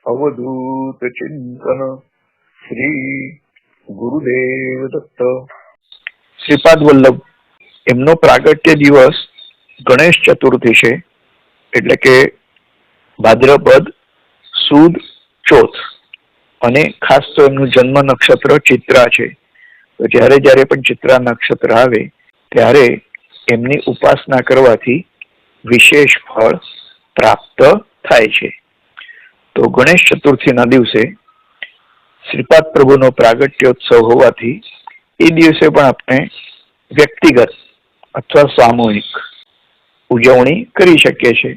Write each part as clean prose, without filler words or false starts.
अवधूत चिंतन श्री गुरुदेव दत्त। श्रीपाद वल्लभ એમનો પ્રાગટ્ય દિવસ ગણેશ ચતુર્થી છે, એટલે કે ભાદ્રપદ સુદ ચોથ, અને ખાસ તો એમનું જન્મ નક્ષત્ર ચિત્રા છે. તો જ્યારે જ્યારે પણ ચિત્રા નક્ષત્ર આવે ત્યારે એમની ઉપાસના કરવાથી વિશેષ ફળ પ્રાપ્ત થાય છે. તો ગણેશ ચતુર્થીના દિવસે શ્રીપાદ પ્રભુનો પ્રાગટ્યોત્સવ હોવાથી એ દિવસે પણ આપણે વ્યક્તિગત અથવા સામૂહિક ઉજવણી કરી શકીએ છીએ.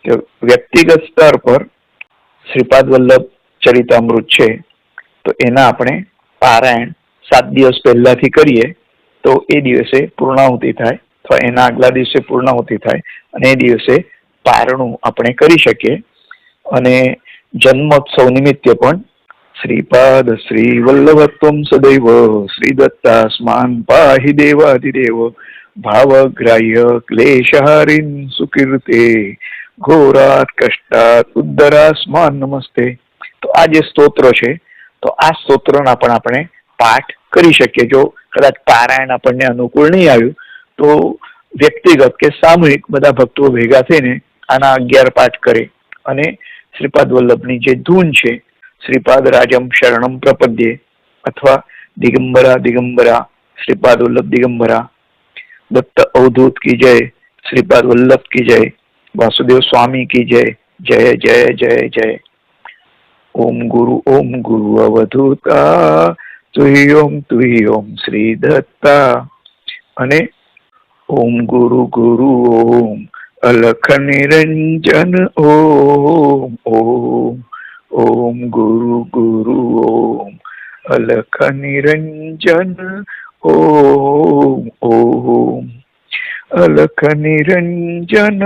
કે વ્યક્તિગત સ્તર પર શ્રીપાદ વલ્લભ ચરિતામૃત છે, તો એના આપણે પારાયણ 7 દિવસ પહેલાથી કરીએ તો એ દિવસે પૂર્ણાહુતિ થાય, અથવા એના આગલા દિવસે પૂર્ણાહુતિ થાય, અને એ દિવસે પારણું આપણે કરી શકીએ. અને જન્મોત્સવ નિમિત્તે પણ શ્રીપાદ શ્રી વલ્લભત્વમ સદૈવ શ્રી દત્તાસ્માન પાહિ દેવાધિદેવ ભાવગ્રાહ્ય ક્લેશહારિન સુકીર્તે ઘોરાત કષ્ટાત ઉદ્ધરાસ્માન નમસ્તે. તો આ જે સ્તોત્ર છે, તો આ સ્તોત્રના પણ આપણે પાઠ કરી શકીએ. જો કદાચ પારાયણ આપણને અનુકૂળ નહીં આવ્યું તો વ્યક્તિગત કે સામૂહિક બધા ભક્તો ભેગા થઈને આના 11 પાઠ કરે, અને શ્રીપાદ વલ્લભની જે ધૂન છે, શ્રીપાદ રાજમ શરણમ પ્રપદ્યે, અથવા દિગંબરા દિગંબરા શ્રીપાદ વલ્લભ દિગંબરા, દત્ત અવધૂત કી જય, શ્રીપાદ વલ્લભ કી જય, વાસુદેવ સ્વામી કી જય, જય જય જય જય. ઓમ ગુરુ અવધૂતા તુહી ઓમ શ્રી દત્તા. અને ઓમ ગુરુ ઓમ અલખ નિરંજન ઓમ ઓમ ઓમ ગુરુ ઓમ અલખ નિરંજન ઓમ ઓમ અલખ નિરંજન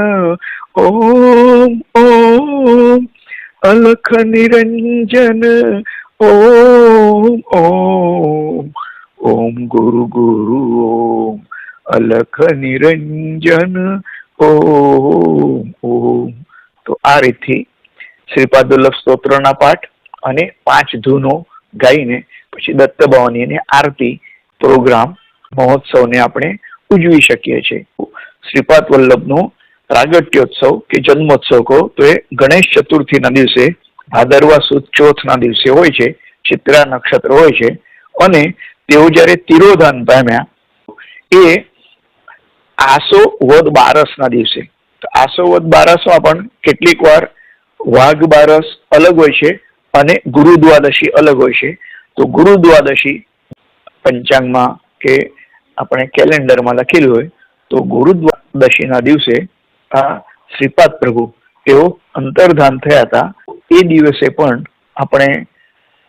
ઓમ ઓમ અલખ નિરંજન ઓમ ઓમ ઓમ ગુરુ ઓમ અલખ નિરંજન ઓમ ઓમ. તો આ રીતથી શ્રીપાદ વલ્લભ સ્તોત્રના પાઠ અને 5 ધૂનો ગાઈને પછી દત્ત ભવાની અને આરતી પ્રોગ્રામ મહોત્સવને આપણે ઉજવી શકીએ છીએ. શ્રીપાદ વલ્લભનો પ્રાગટ્યોત્સવ કે જન્મોત્સવ કહો તો એ ગણેશ ચતુર્થીના દિવસે ભાદરવા સુદ ચોથના દિવસે હોય છે, ચિત્રા નક્ષત્ર હોય છે. અને તેઓ જ્યારે તિરોધાન પામ્યા એ આસો વદ બારસના દિવસે. તો આસો વદ બારસમાં પણ કેટલીક વાર વાઘ બારસ અલગ હોય છે અને ગુરુ દ્વાદશી અલગ હોય છે. તો ગુરુ દ્વાદશી પંચાંગમાં કે આપણે કેલેન્ડરમાં લખેલું હોય, તો ગુરુ દ્વાદશીના દિવસે આ શ્રીપાદ પ્રભુ તેઓ અંતર્ધાન થયા હતા. એ દિવસે પણ આપણે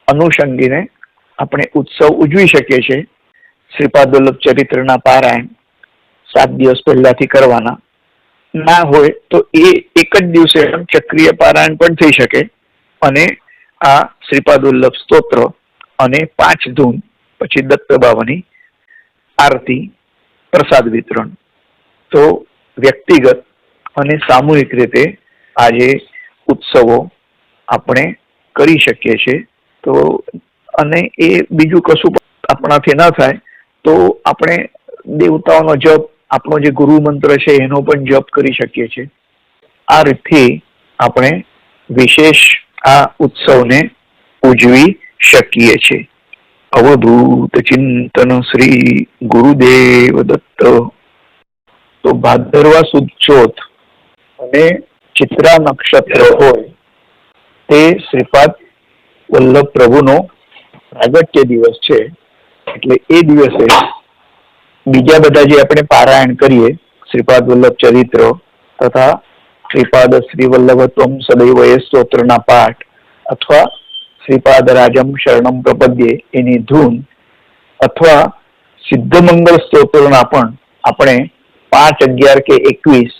અનુષંગીને આપણે ઉત્સવ ઉજવી શકીએ છીએ. શ્રીપાદ વલ્લભ ચરિત્રના પારાયણ 7 દિવસ પહેલાથી કરવાના. ના હોય તો એ એક જ દિવસે ચક્રીય પારાયણ પણ થઈ શકે. અને આ શ્રીપાદ વલ્લભ સ્તોત્ર અને 5 ધૂન, પછી દત્ત બાવાની આરતી, પ્રસાદ વિતરણ. તો વ્યક્તિગત અને સામૂહિક રીતે આજે ઉત્સવો આપણે કરી શકીએ છીએ. તો અને એ બીજું કશું આપણાથી ના થાય તો આપણે દેવતાઓનો જપ, આપણો જે ગુરુ મંત્ર છે એનો પણ જપ કરી શકીએ છીએ. આ રીતથી આપણે વિશેષ આ ઉત્સવને ઉજવી શકીએ છીએ. અવધૂત ચિંતન શ્રી ગુરુદેવ દત્ત. તો ભાદરવા સુદ ચોથ અને ચિત્રા નક્ષત્ર હોય તે શ્રીપાદ વલ્લભ પ્રભુનો પ્રાગટ્ય દિવસ છે. એટલે એ દિવસે બીજા બધા જે આપણે પારાયણ કરીએ, શ્રીપાદ વલ્લભ ચરિત્ર તથા શ્રીપાદ શ્રી વલ્લભત્વમ સદૈવ એ સ્તોત્રના પાઠ, અથવા શ્રીપાદ રાજમ શરણમ પ્રપદ્યે એની ધૂન, અથવા સિદ્ધ મંગળ સ્તોત્રના પણ આપણે 5, 11 કે 21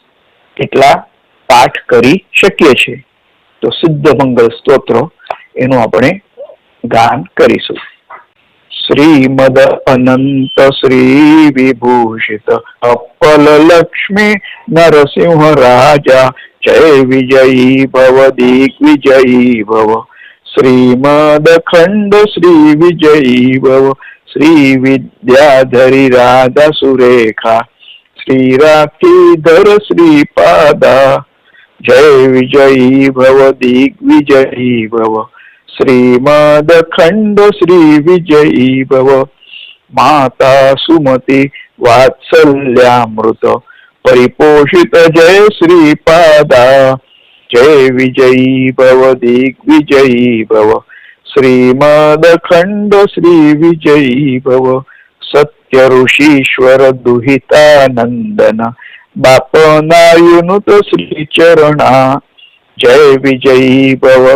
એટલા પાઠ કરી શકીએ છીએ. તો સિદ્ધ મંગળ સ્તોત્ર એનું આપણે ગાન કરીશું. શ્રીમદ અનંત શ્રી વિભૂષિત અપ્પલ લક્ષ્મી નરસિંહ રાજા જય વિજયી ભવ દિગ્વિજયી ભવ श्रीमदखंड श्री विजयी भव श्री विद्याधरी राधा सुरेखा श्री राखीधर श्रीपादा जय विजयी भव दिग्विजयी भव श्रीमदखंड श्री विजयी भव माता सुमती वात्सल्यामृत परिपोषित जय श्रीपादा जय विजयी भव दिग्विजयी भव श्रीमदखंड श्री विजयी भव सत्य ऋषीश्वर दुहितानंदन बापनायुनुत श्री चरणा जय विजयी भव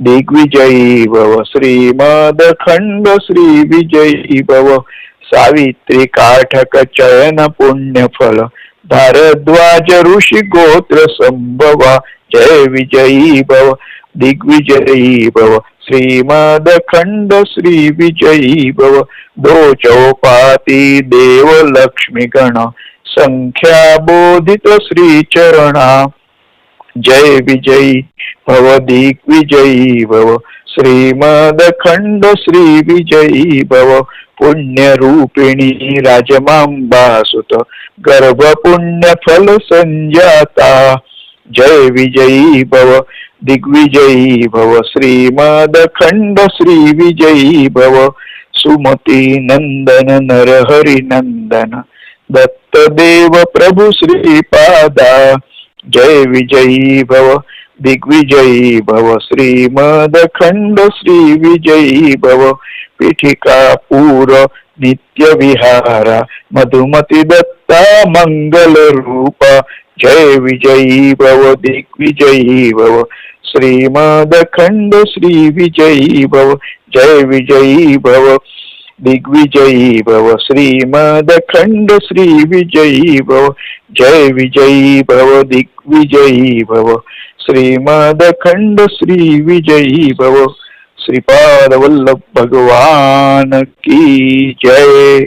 दिग्विजयी भव श्रीमदखंड श्री विजयी भव सावित्री काठक चयन पुण्य फल भारद्वाज ऋषि गोत्र संभवा जय विजयी भव दिग्विजयी भव श्रीमदखंड श्री विजयी भव दो चौपाती देव लक्ष्मी गण संख्या बोधित श्री चरणा जय विजयी भव दिग्विजयी भव श्रीमदखंड श्री विजयी भव पुण्य रूपिणी राजमांबा सुत गर्भ पुण्य फल संजाता जय विजयी भव दिग्विजयी भव श्रीमदखंड श्री विजयी भव सुमती नंदन नरहरि नंदन दत्त देव प्रभु श्रीपादा जय विजयी भव दिग्विजयी भव श्रीमदखंड श्री विजयी भव पीठिका पूर नित्य विहारा मधुमती दत्ता मंगल रूपा जय विजयी भव दिग्विजयी भव श्रीमदखंड श्री विजयी भव जय विजयी भव दिग्विजयी भव श्रीमदखंड श्री विजयी भव जय विजयी भव दिग्विजयी भव श्रीमदखंड श्री विजयी भव श्रीपाद वल्लभ भगवान की जय।